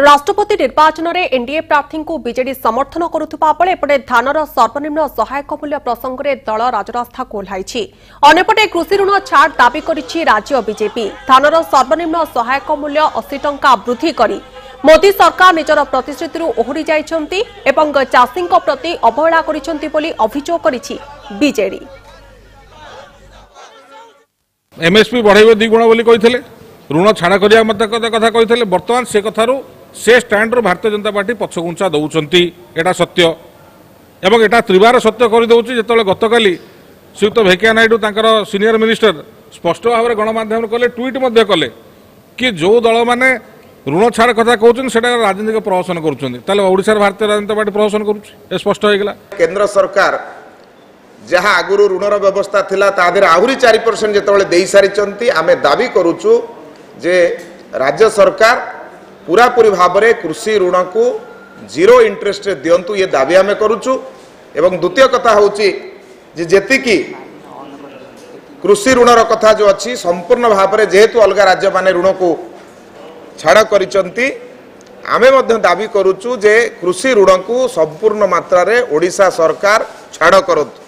राष्ट्रपति निर्वाचन में एनडीए प्रार्थी को बीजेडी समर्थन करुवा बेले एपटे धानर सर्वनिम्न सहायक मूल्य प्रसंग में दल राजरास्ता ओह्लाई। अन्यपटे कृषि ऋण छाड़ दाबी करिछि राज्य बीजेपी। धानर सर्वनिम्न सहायक मूल्य 80 टंका वृद्धि करी मोदी सरकार निजर प्रतिश्रुति ओहरी जाइछन्ति एवं चाषी प्रति अवहेला करिछन्ति बोली अभियोग करिछि बीजेडी। एमएसपी बढ़ाइबे 2 गुण बोली कहिथिले, ऋण छाड़ करिया मत कथा कहिथिले। वर्तमान से कथारू से स्टैंड रो भारतीय जनता पार्टी पछगुंचा दउछन्ति, एटा सत्य एवं एटा त्रिवार सत्य कर दउछि। जेतले गतकाली श्रीयुक्त भेंकैया नायडू तांकर सीनियर मिनिस्टर स्पष्ट भाव में गणमाध्यम कले, ट्वीट मध्य कले कि जो दल माने ऋण छाड़ कथा कहउछन सेटा राजनीतिक प्रहसन करूछन, ताले ओडिसा भारतीय जनता पार्टी प्रहसन करूछि, ए स्पष्ट हो गेला। केंद्र सरकार जहाँ आगुरु ऋणर व्यवस्था थिला तादेर आहुरी 4% जेतले देई सारिचंती। आमे दाबी करूछु जे राज्य सरकार पूरा पूरी भाव में कृषि ऋण को 0 इंटरेस्ट दिंतु, ये दाबी आम करुचु। एवं द्वितीय कथा हूँ जेतिकी कृषि ऋणर कथा जो अच्छी संपूर्ण भाव में जेहेतु अलग राज्य माने ऋण को छाड़ करिसंती, आमे मध्य दाबी करुचु जे कृषि ऋण को संपूर्ण मात्रा रे ओडिशा सरकार छाड़ करतु।